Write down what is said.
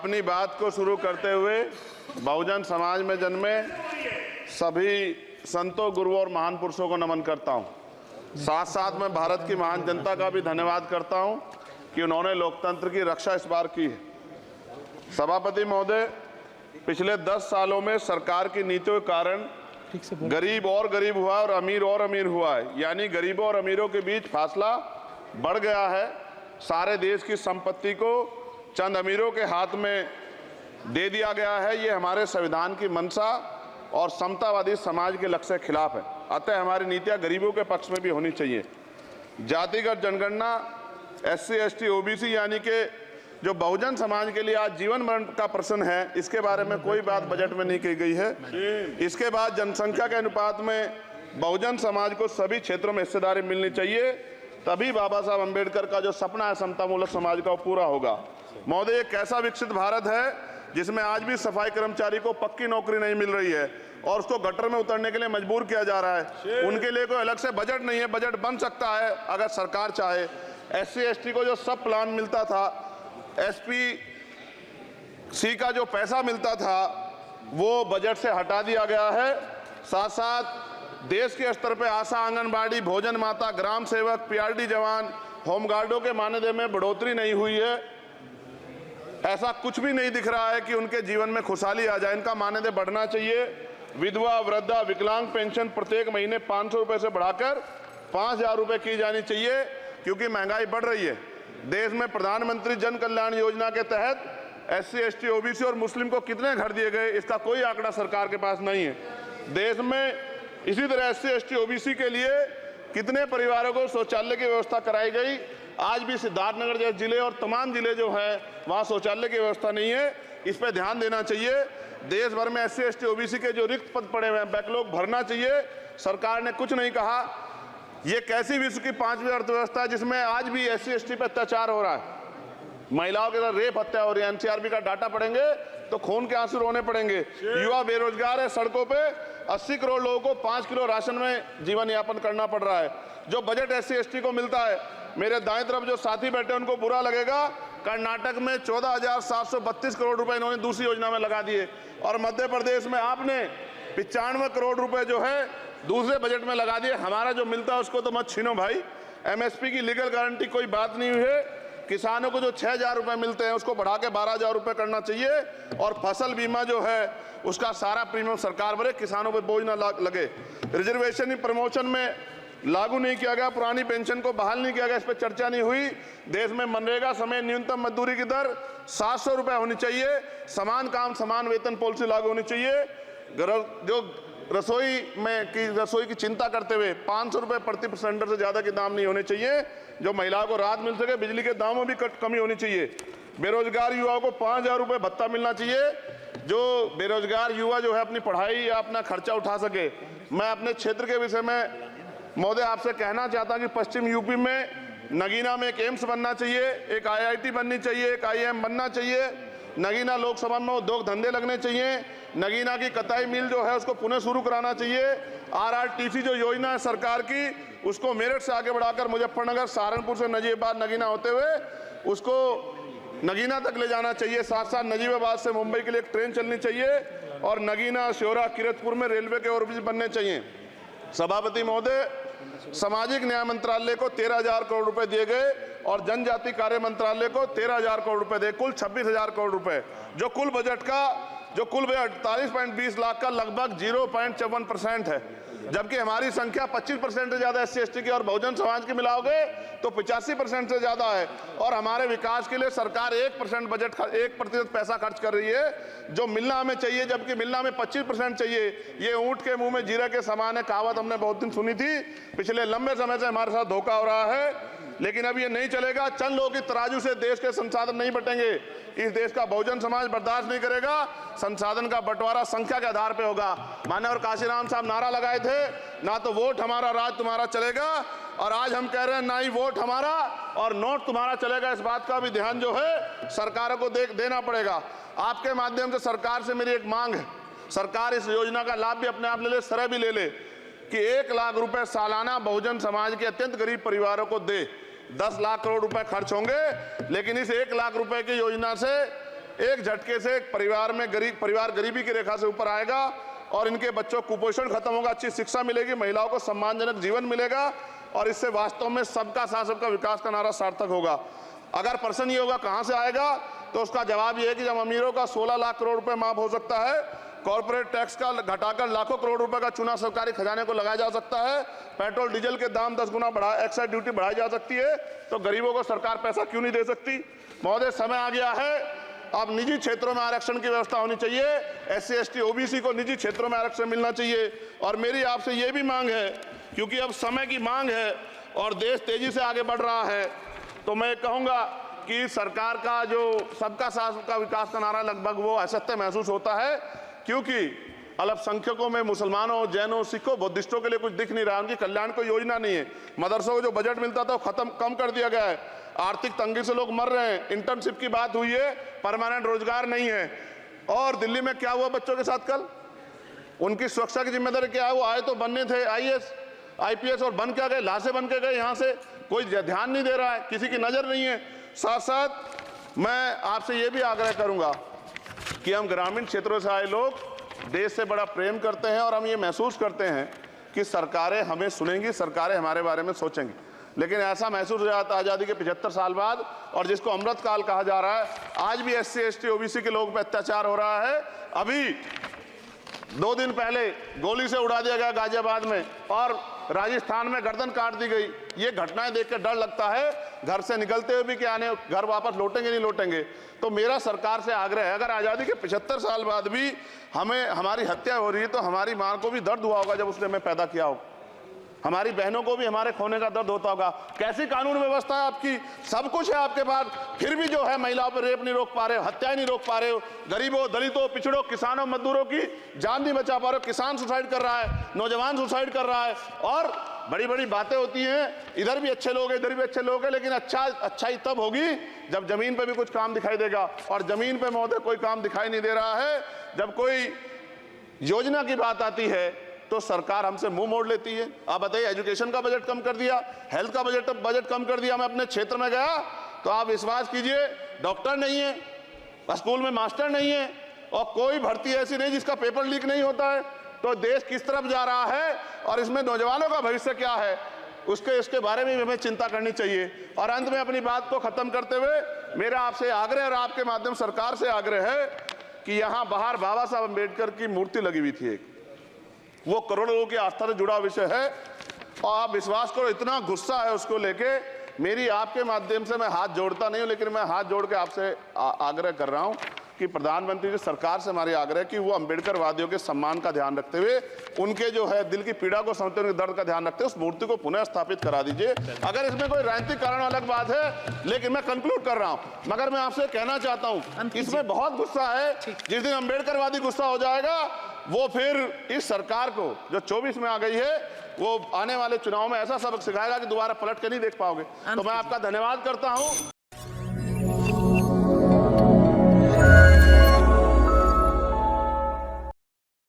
अपनी बात को शुरू करते हुए बहुजन समाज में जन्मे सभी संतों, गुरुओं और महान पुरुषों को नमन करता हूं। साथ साथ मैं भारत की महान जनता का भी धन्यवाद करता हूं कि उन्होंने लोकतंत्र की रक्षा इस बार की है। सभापति महोदय, पिछले 10 सालों में सरकार की नीतियों के कारण गरीब और गरीब हुआ और अमीर हुआ है, यानी गरीबों और अमीरों के बीच फासला बढ़ गया है। सारे देश की संपत्ति को चंद अमीरों के हाथ में दे दिया गया है। ये हमारे संविधान की मंशा और समतावादी समाज के लक्ष्य के खिलाफ है। अतः हमारी नीतियां गरीबों के पक्ष में भी होनी चाहिए। जातिगत जनगणना, SC, ST, OBC यानी कि जो बहुजन समाज के लिए आज जीवन मरण का प्रश्न है, इसके बारे में कोई बात बजट में नहीं की गई है। इसके बाद जनसंख्या के अनुपात में बहुजन समाज को सभी क्षेत्रों में हिस्सेदारी मिलनी चाहिए, तभी बाबा साहब अम्बेडकर का जो सपना है समतामूलक समाज का, वो पूरा होगा। महोदय, एक ऐसा विकसित भारत है जिसमें आज भी सफाई कर्मचारी को पक्की नौकरी नहीं मिल रही है और उसको गटर में उतरने के लिए मजबूर किया जा रहा है। उनके लिए कोई अलग से बजट नहीं है। बजट बन सकता है अगर सरकार चाहे। SC, ST को जो सब प्लान मिलता था, SPC का जो पैसा मिलता था, वो बजट से हटा दिया गया है। साथ साथ देश के स्तर पे आशा, आंगनबाड़ी, भोजन माता, ग्राम सेवक, PRD जवान, होमगार्डों के मानदेय में बढ़ोतरी नहीं हुई है। ऐसा कुछ भी नहीं दिख रहा है कि उनके जीवन में खुशहाली आ जाए। इनका मानदेय बढ़ना चाहिए। विधवा, वृद्धा, विकलांग पेंशन प्रत्येक महीने 500 रुपए से बढ़ाकर 5000 रुपए की जानी चाहिए, क्योंकि महंगाई बढ़ रही है। देश में प्रधानमंत्री जन कल्याण योजना के तहत SC, ST, OBC और मुस्लिम को कितने घर दिए गए, इसका कोई आंकड़ा सरकार के पास नहीं है। देश में इसी तरह SC, ST, OBC के लिए कितने परिवारों को शौचालय की व्यवस्था कराई गई। आज भी सिद्धार्थनगर जैसे जिले और तमाम जिले जो हैं, वहाँ शौचालय की व्यवस्था नहीं है। इस पर ध्यान देना चाहिए। देश भर में SC, ST, OBC के जो रिक्त पद पड़े हुए हैं, बैकलॉग भरना चाहिए। सरकार ने कुछ नहीं कहा। ये कैसी विश्व की 5वीं अर्थव्यवस्था है जिसमें आज भी SC, ST पे अत्याचार हो रहा है, महिलाओं के साथ रेप हत्या हो रही है। NCRB का डाटा पढ़ेंगे तो खून के आंसू रोने पड़ेंगे। युवा बेरोजगार है, सड़कों पे 80 करोड़ लोगों को 5 किलो राशन में जीवन यापन करना पड़ रहा है। जो बजट SC, ST को मिलता है, मेरे दाएं तरफ जो साथी बैठे हैं उनको बुरा लगेगा, कर्नाटक में 14,732 करोड़ रुपए इन्होंने दूसरी योजना में लगा दिए और मध्य प्रदेश में आपने 95 करोड़ रुपए जो है दूसरे बजट में लगा दिए। हमारा जो मिलता है उसको तो मत छीनो भाई। MSP की लीगल गारंटी कोई बात नहीं हुई है। किसानों को जो 6,000 रुपए मिलते हैं उसको बढ़ा के 12,000 रुपए करना चाहिए और फसल बीमा जो है उसका सारा प्रीमियम सरकार भरे, किसानों पर बोझ ना लगे। रिजर्वेशन ही प्रमोशन में लागू नहीं किया गया, पुरानी पेंशन को बहाल नहीं किया गया, इस पर चर्चा नहीं हुई। देश में मनरेगा समेत न्यूनतम मजदूरी की दर 700 रुपए होनी चाहिए। समान काम समान वेतन पॉलिसी लागू होनी चाहिए। जो रसोई की चिंता करते हुए 500 रुपए प्रति सिलेंडर से ज्यादा के दाम नहीं होने चाहिए, जो महिलाओं को राहत मिल सके। बिजली के दामों में भी कमी होनी चाहिए। बेरोजगार युवाओं को 5,000 रुपए भत्ता मिलना चाहिए, जो बेरोजगार युवा जो है अपनी पढ़ाई या अपना खर्चा उठा सके। मैं अपने क्षेत्र के विषय में महोदय आपसे कहना चाहता हूं कि पश्चिम यूपी में नगीना में एक एम्स बनना चाहिए, एक IIT बननी चाहिए, एक IIM बनना चाहिए। नगीना लोकसभा में उद्योग धंधे लगने चाहिए। नगीना की कताई मिल जो है उसको पुनः शुरू कराना चाहिए। RRTC जो योजना है सरकार की, उसको मेरठ से आगे बढ़ाकर मुजफ्फरनगर, सहारनपुर से नजीबाबाद, नगीना होते हुए उसको नगीना तक ले जाना चाहिए। साथ साथ नजीबाबाद से मुंबई के लिए एक ट्रेन चलनी चाहिए और नगीना, श्योरा, किरतपुर में रेलवे के ओवरब्रिज बनने चाहिए। सभापति महोदय, सामाजिक न्याय मंत्रालय को 13,000 करोड़ रुपए दिए गए और जनजाति कार्य मंत्रालय को 13,000 करोड़ रुपए दिए, कुल 26,000 करोड़ रुपए। जो कुल बजट 48.20 लाख का लगभग 0.54% है, जबकि हमारी संख्या 25% से ज्यादा SC, ST की और बहुजन समाज की मिलाओगे तो 85% से ज्यादा है। और हमारे विकास के लिए सरकार 1% बजट 1% पैसा खर्च कर रही है, जो मिलना हमें चाहिए, जबकि मिलना हमें 25% चाहिए। ये ऊंट के मुंह में जीरा के समान है, कहावत हमने बहुत दिन सुनी थी। पिछले लंबे समय से हमारे साथ धोखा हो रहा है, लेकिन अब ये नहीं चलेगा। चंद लोगों की तराजू से देश के संसाधन नहीं बटेंगे। इस देश का बहुजन समाज बर्दाश्त नहीं करेगा। संसाधन का बंटवारा संख्या के आधार पे होगा। माननीय काशीराम साहब नारा लगाए थे, ना तो वोट हमारा राज तुम्हारा चलेगा, और आज हम कह रहे हैं ना ही वोट हमारा और नोट तुम्हारा चलेगा। इस बात का भी ध्यान जो है सरकारों को देना पड़ेगा। आपके माध्यम से सरकार से मेरी एक मांग है, सरकार इस योजना का लाभ भी अपने आप ले ले, सरह भी ले ले कि 1 लाख रुपए सालाना बहुजन समाज के अत्यंत गरीब परिवारों को दे। 10 लाख करोड़ रुपए खर्च होंगे, लेकिन इस 1 लाख रुपए की योजना से एक झटके से एक परिवार गरीबी की रेखा से ऊपर आएगा और इनके बच्चों को कुपोषण खत्म होगा, अच्छी शिक्षा मिलेगी, महिलाओं को सम्मानजनक जीवन मिलेगा और इससे वास्तव में सबका साथ सबका विकास का नारा सार्थक होगा। अगर प्रश्न ये होगा कहां से आएगा, तो उसका जवाब ये है कि जब अमीरों का 16 लाख करोड़ रुपए माफ हो सकता है, कॉर्पोरेट टैक्स का घटाकर लाखों करोड़ रुपए का चुना सरकारी खजाने को लगाया जा सकता है, पेट्रोल डीजल के दाम 10 गुना एक्साइज ड्यूटी बढ़ाई जा सकती है, तो गरीबों को सरकार पैसा क्यों नहीं दे सकती। महोदय, समय आ गया है, अब निजी क्षेत्रों में आरक्षण की व्यवस्था होनी चाहिए, SC ST OBC को निजी क्षेत्रों में आरक्षण मिलना चाहिए। और मेरी आपसे ये भी मांग है, क्योंकि अब समय की मांग है और देश तेजी से आगे बढ़ रहा है, तो मैं कहूँगा कि सरकार का जो सबका साथ सबका विकास का नारा लगभग वो असत्य महसूस होता है, क्योंकि अल्पसंख्यकों में मुसलमानों, जैनों, सिखों, बुद्धिस्टों के लिए कुछ दिख नहीं रहा, उनकी कल्याण कोई योजना नहीं है। मदरसों को जो बजट मिलता था वो कम कर दिया गया है, आर्थिक तंगी से लोग मर रहे हैं, इंटर्नशिप की बात हुई है, परमानेंट रोजगार नहीं है। और दिल्ली में क्या हुआ बच्चों के साथ कल, उनकी सुरक्षा की जिम्मेदारी क्या है, वो आए तो बनने थे IAS IPS और बन क्या गए, लाशें बन के गए, यहाँ से कोई ध्यान नहीं दे रहा है, किसी की नजर नहीं है। साथ साथ मैं आपसे ये भी आग्रह करूंगा कि हम ग्रामीण क्षेत्रों से आए लोग देश से बड़ा प्रेम करते हैं और हम ये महसूस करते हैं कि सरकारें हमें सुनेंगी, सरकारें हमारे बारे में सोचेंगी, लेकिन ऐसा महसूस हो जाता है आज़ादी के 75 साल बाद, और जिसको अमृत काल कहा जा रहा है, आज भी SC ST OBC के लोगों पर अत्याचार हो रहा है। अभी 2 दिन पहले गोली से उड़ा दिया गया गाजियाबाद में और राजस्थान में गर्दन काट दी गई। ये घटनाएं देख के डर लगता है, घर से निकलते हुए भी कि आने घर वापस लौटेंगे नहीं लौटेंगे। तो मेरा सरकार से आग्रह है, अगर आज़ादी के 75 साल बाद भी हमारी हत्या हो रही है, तो हमारी मां को भी दर्द हुआ होगा जब उसने हमें पैदा किया होगा, हमारी बहनों को भी हमारे खोने का दर्द होता होगा। कैसी कानून व्यवस्था है आपकी, सब कुछ है आपके पास, फिर भी जो है महिलाओं पर रेप नहीं रोक पा रहे हो, हत्याएं नहीं रोक पा रहे हो, गरीबों, दलितों, पिछड़ों, किसानों, मजदूरों की जान नहीं बचा पा रहे हो। किसान सुसाइड कर रहा है, नौजवान सुसाइड कर रहा है, और बड़ी बड़ी बातें होती हैं, इधर भी अच्छे लोग हैं, इधर भी अच्छे लोग हैं, लेकिन अच्छाई तब होगी जब जमीन पे भी कुछ काम दिखाई देगा। और जमीन पे महोदय कोई काम दिखाई नहीं दे रहा है। जब कोई योजना की बात आती है तो सरकार हमसे मुंह मोड़ लेती है। आप बताइए, एजुकेशन का बजट कम कर दिया, हेल्थ का बजट कम कर दिया। मैं अपने क्षेत्र में गया तो आप विश्वास कीजिए, डॉक्टर नहीं है, स्कूल में मास्टर नहीं है, और कोई भर्ती ऐसी नहीं जिसका पेपर लीक नहीं होता है। तो देश किस तरफ जा रहा है और इसमें नौजवानों का भविष्य क्या है, इसके बारे में हमें चिंता करनी चाहिए। और अंत में अपनी बात को खत्म करते हुए मेरा आपसे आग्रह और आपके माध्यम सरकार से आग्रह है कि यहाँ बाहर बाबा साहब अम्बेडकर की मूर्ति लगी हुई थी, एक वो करोड़ों लोगों की आस्था से जुड़ा विषय है, और आप विश्वास करो इतना गुस्सा है उसको लेके। मेरी आपके माध्यम से मैं हाथ जोड़ता नहीं हूं, लेकिन मैं हाथ जोड़ के आपसे आग्रह कर रहा हूं कि प्रधानमंत्री जी, सरकार से हमारी आग्रह कि वो अम्बेडकर वादियों के सम्मान का ध्यान रखते हुए, उनके जो है दिल की पीड़ा को समझते हुए, उनके दर्द का ध्यान रखते हुए उस मूर्ति को पुनः स्थापित करा दीजिए। अगर इसमें कोई राजनीतिक कारण अलग बात है, लेकिन मैं कंक्लूड कर रहा हूं। मगर मैं आपसे कहना चाहता हूं, इसमें बहुत गुस्सा है। जिस दिन अम्बेडकर वादी गुस्सा हो जाएगा, वो फिर इस सरकार को जो 24 में आ गई है, वो आने वाले चुनाव में ऐसा सबक सिखाएगा कि दोबारा पलट के नहीं देख पाओगे। तो मैं आपका धन्यवाद करता हूं।